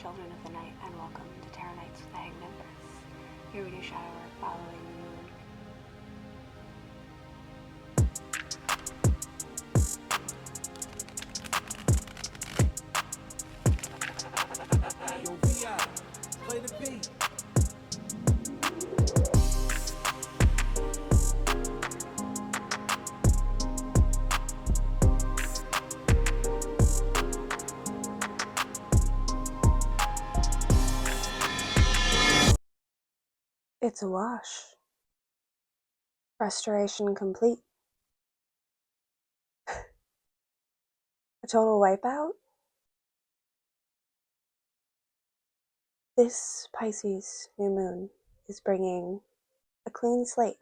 children of the night, and welcome to Tarot Nights with the Hanged Empress. Here we do shadow work following the moon. Yo, VI, play the beat. It's a wash. Restoration complete. A total wipeout? This Pisces new moon is bringing a clean slate.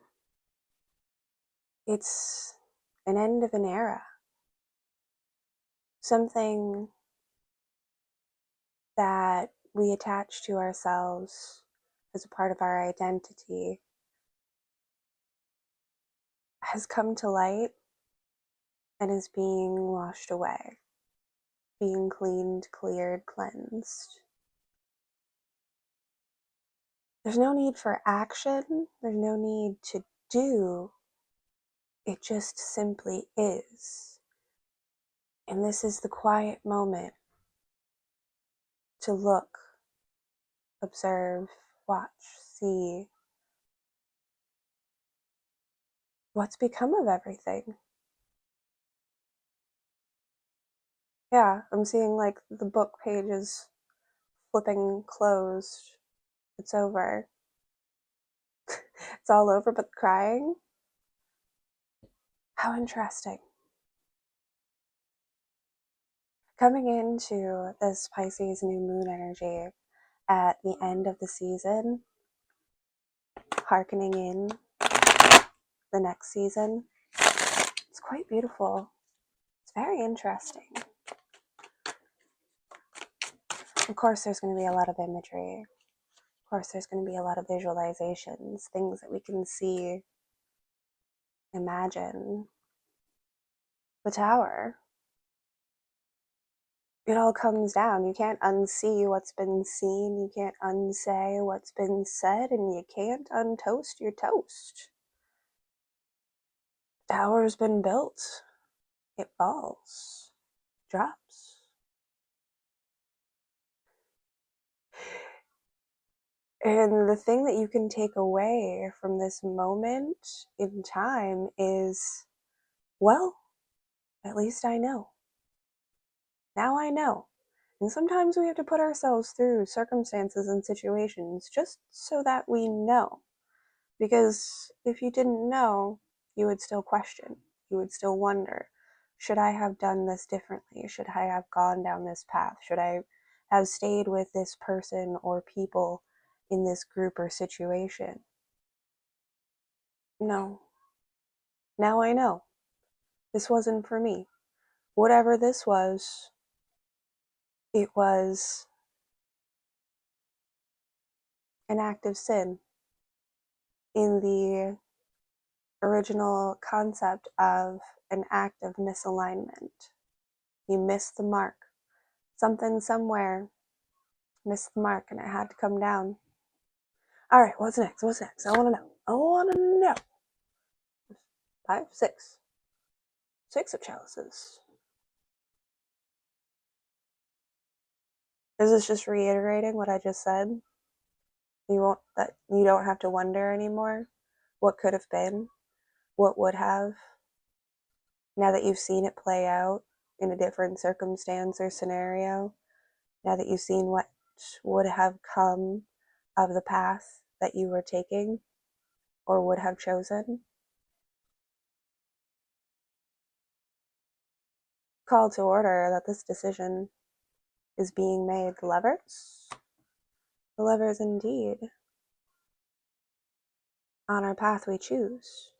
It's an end of an era. Something that we attach to ourselves as a part of our identity has come to light and is being washed away, being cleaned, cleared, cleansed. There's no need for action. There's no need to do. It just simply is. And this is the quiet moment to look, observe, watch, see what's become of everything. Yeah, I'm seeing like the book pages flipping closed. It's over. It's all over but crying. How interesting. Coming into this Pisces new moon energy at the end of the season, hearkening in the next season, it's quite beautiful. It's very interesting. Of course, there's going to be a lot of imagery. Of course, there's going to be a lot of visualizations, things that we can see, imagine. The tower. It all comes down. You can't unsee what's been seen. You can't unsay what's been said, and you can't untoast your toast. The tower's been built. It falls. It drops. And the thing that you can take away from this moment in time is, well, at least I know. Now I know. And sometimes we have to put ourselves through circumstances and situations just so that we know. Because if you didn't know, you would still question. You would still wonder, should I have done this differently? Should I have gone down this path? Should I have stayed with this person or people in this group or situation? No. Now I know. This wasn't for me. Whatever this was, it was an act of sin in the original concept of an act of misalignment. You missed the mark. Something somewhere missed the mark and it had to come down. All right, what's next? What's next? I want to know. I want to know. 5, 6. 6 of chalices. Is this just reiterating what I just said? You don't have to wonder anymore what could have been, what would have, now that you've seen it play out in a different circumstance or scenario, now that you've seen what would have come of the path that you were taking or would have chosen. Call to order that this decision is being made. The Lovers? The Lovers indeed. On our path we choose.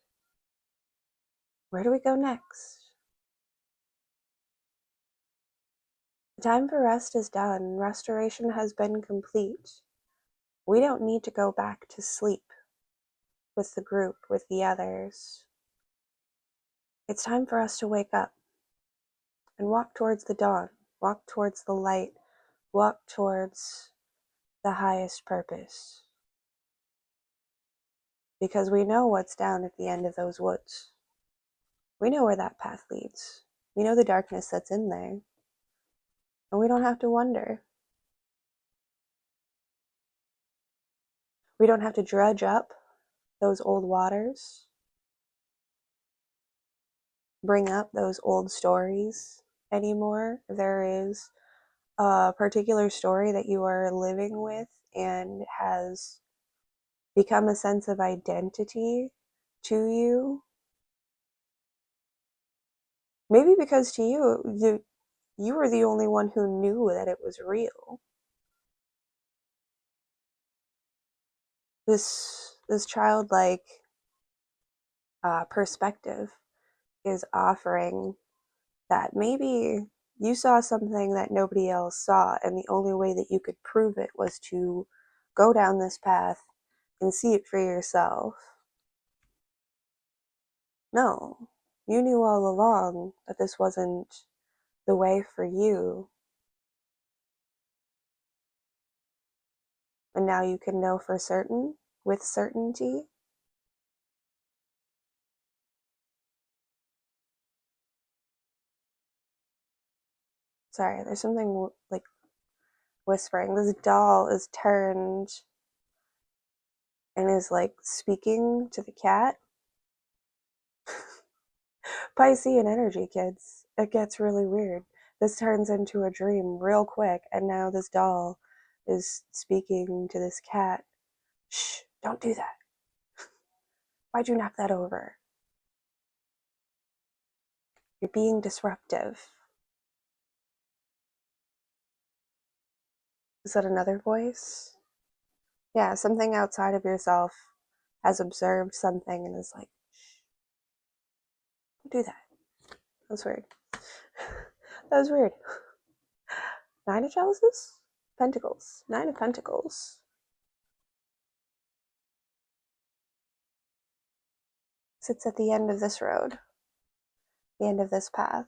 Where do we go next? The time for rest is done. Restoration has been complete. We don't need to go back to sleep with the group, with the others. It's time for us to wake up and walk towards the dawn, walk towards the light, walk towards the highest purpose. Because we know what's down at the end of those woods. We know where that path leads. We know the darkness that's in there. And we don't have to wonder. We don't have to dredge up those old waters, bring up those old stories anymore. There is a particular story that you are living with and has become a sense of identity to you. Maybe because to you were the only one who knew that it was real. This childlike perspective is offering that maybe you saw something that nobody else saw, and the only way that you could prove it was to go down this path and see it for yourself. No, you knew all along that this wasn't the way for you, and now you can know for certain, with certainty. Sorry, there's something like whispering. This doll is turned and is like speaking to the cat. Piscean energy, kids. It gets really weird. This turns into a dream real quick, and now this doll is speaking to this cat. Shh, don't do that. Why'd you knock that over? You're being disruptive. Is that another voice? Yeah, something outside of yourself has observed something and is like, shh, don't do that. That was weird. That was weird. Nine of chalices? Pentacles. Nine of Pentacles. Sits at the end of this road, the end of this path.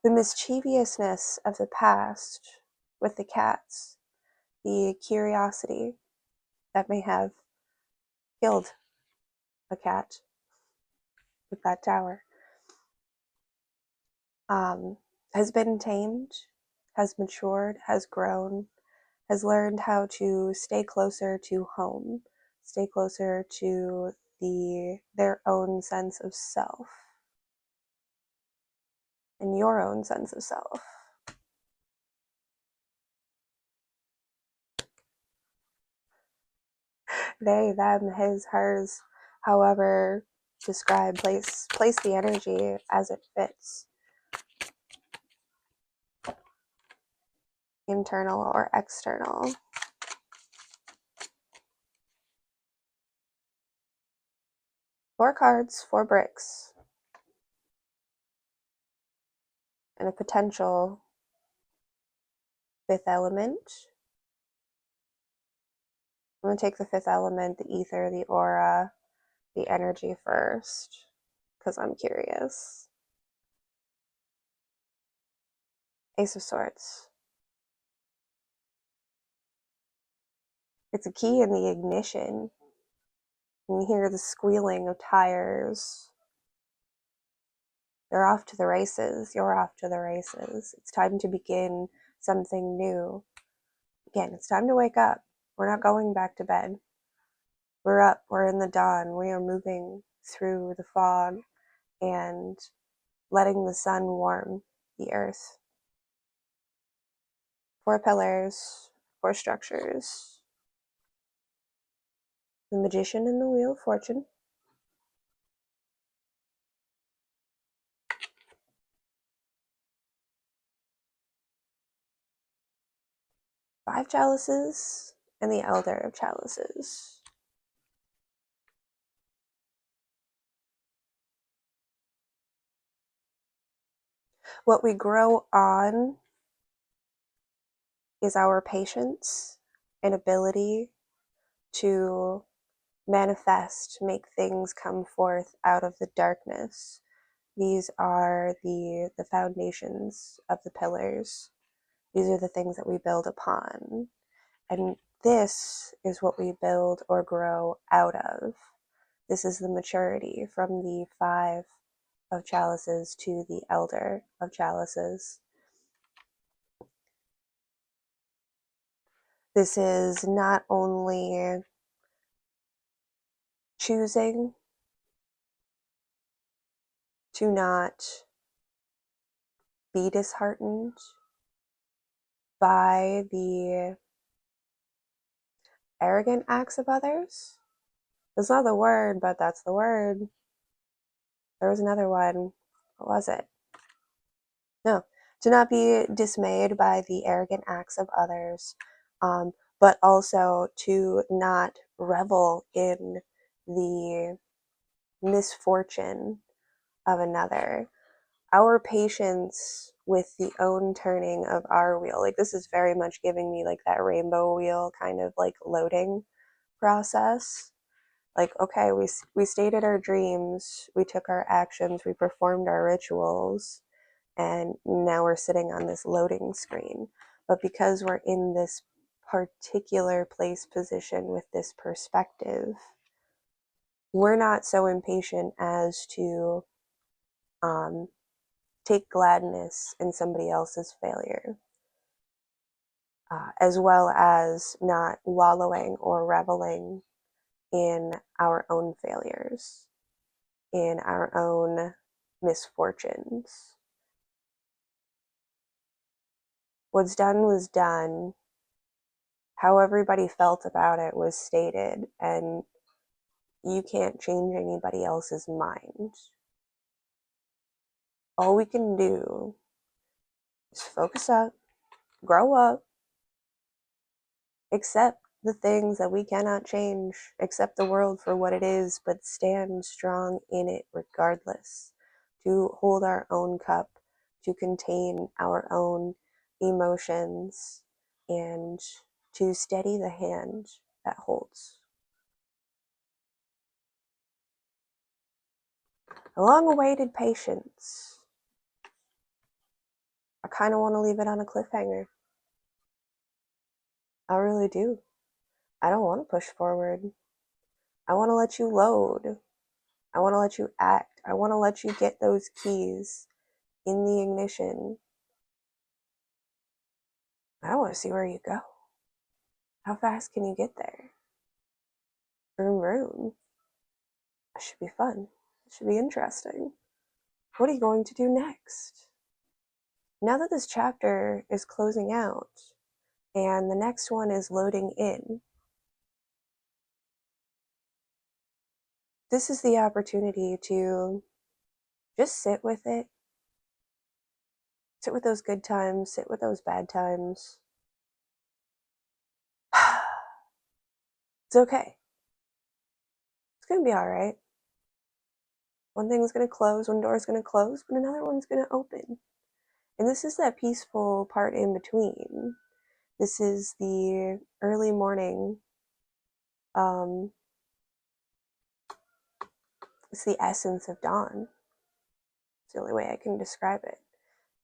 The mischievousness of the past with the cats, the curiosity that may have killed a cat with that tower, has been tamed, has matured, has grown, has learned how to stay closer to home, stay closer to their own sense of self and your own sense of self. They, them, his, hers, however describe, place the energy as it fits, internal or external. Four cards, four bricks, and a potential fifth element. I'm going to take the fifth element, the ether, the aura, the energy first, because I'm curious. Ace of Swords. It's a key in the ignition. You can hear the squealing of tires. They're off to the races. You're off to the races. It's time to begin something new. Again, it's time to wake up. We're not going back to bed. We're up. We're in the dawn. We are moving through the fog and letting the sun warm the earth. Four pillars, four structures. The Magician and the Wheel of Fortune. Five chalices and the Elder of Chalices. What we grow on is our patience and ability to manifest, make things come forth out of the darkness, These are the foundations of the pillars. These are the things that we build upon. And this is what we build or grow out of. This is the maturity from the Five of Chalices to the Elder of Chalices. This is not only choosing to not be disheartened by the arrogant acts of others. That's not the word, but that's the word. There was another one. What was it? No. To not be dismayed by the arrogant acts of others, but also to not revel in the misfortune of another. Our patience with the own turning of our wheel. Like, this is very much giving me like that rainbow wheel kind of like loading process. Like, okay, we stated our dreams, we took our actions, we performed our rituals, and now we're sitting on this loading screen. But because we're in this particular place position with this perspective, we're not so impatient as to take gladness in somebody else's failure, as well as not wallowing or reveling in our own failures, in our own misfortunes. What's done was done. How everybody felt about it was stated, and you can't change anybody else's mind. All we can do is focus up, grow up, accept the things that we cannot change, accept the world for what it is, but stand strong in it regardless. To hold our own cup, to contain our own emotions, and to steady the hand that holds. A long awaited patience. I kind of want to leave it on a cliffhanger. I really do. I don't want to push forward. I want to let you load. I want to let you act. I want to let you get those keys in the ignition. I want to see where you go. How fast can you get there? Vroom, vroom. It should be fun. It should be interesting. What are you going to do next? Now that this chapter is closing out and the next one is loading in, this is the opportunity to just sit with it. Sit with those good times, sit with those bad times. It's okay. It's going to be all right. One thing's going to close, one door's going to close, but another one's going to open. And this is that peaceful part in between. This is the early morning. It's the essence of dawn. It's the only way I can describe it.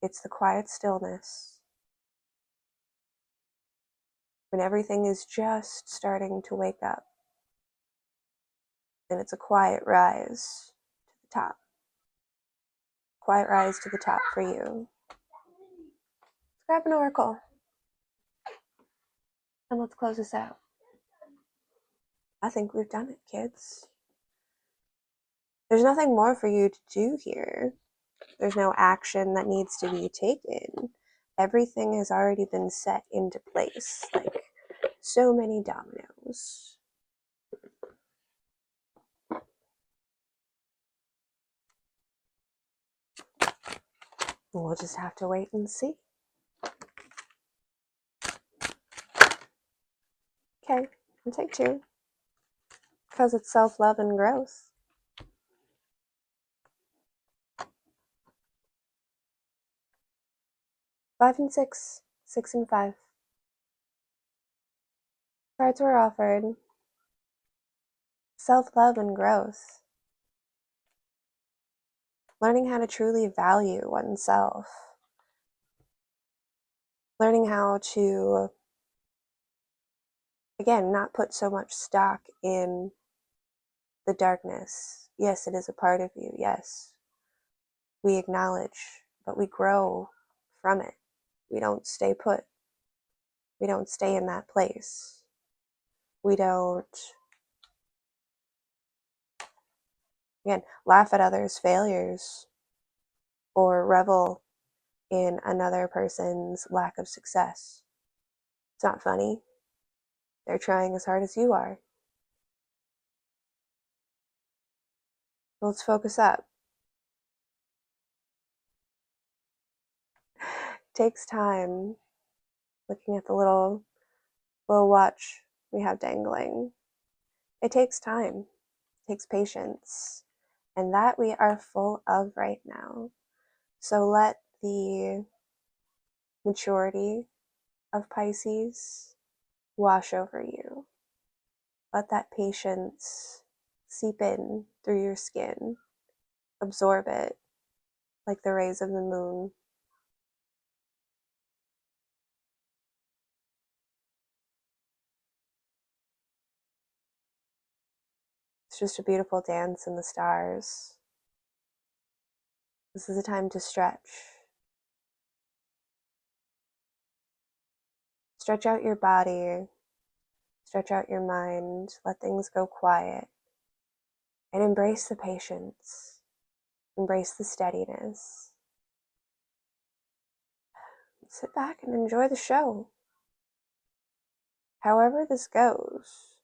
It's the quiet stillness. When everything is just starting to wake up. And it's a quiet rise to the top. Quiet rise to the top for you. Let's grab an oracle. And let's close this out. I think we've done it, kids. There's nothing more for you to do here. There's no action that needs to be taken. Everything has already been set into place, like so many dominoes. We'll just have to wait and see. Okay, and take two. Because it's self-love and growth. Five and six. 6 and 5. Cards were offered. Self-love and growth. learning how to truly value oneself, learning how to, again, not put so much stock in the darkness. Yes, it is a part of you. Yes, we acknowledge, but we grow from it. We don't stay put. We don't stay in that place. We don't, again, laugh at others' failures or revel in another person's lack of success. It's not funny. They're trying as hard as you are. Let's focus up. It takes time. Looking at the little watch we have dangling. It takes time. It takes patience. And that we are full of right now. So let the maturity of Pisces wash over you. Let that patience seep in through your skin. Absorb it like the rays of the moon. It's just a beautiful dance in the stars. This is a time to stretch. Stretch out your body, stretch out your mind, let things go quiet, and embrace the patience, embrace the steadiness. Sit back and enjoy the show. However this goes,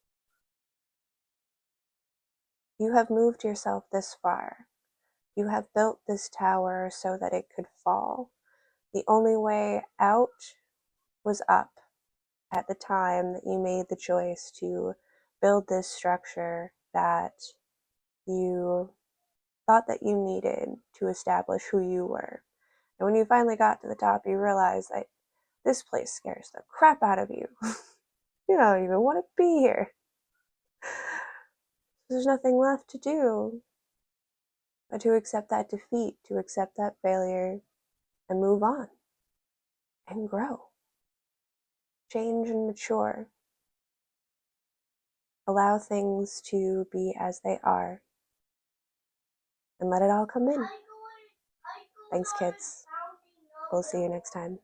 you have moved yourself this far. You have built this tower so that it could fall. The only way out was up at the time that you made the choice to build this structure that you thought that you needed to establish who you were. And when you finally got to the top, you realized that this place scares the crap out of you. You don't even want to be here. There's nothing left to do but to accept that defeat, to accept that failure, and move on and grow, change and mature. Allow things to be as they are and let it all come in. Thanks, kids. We'll see you next time.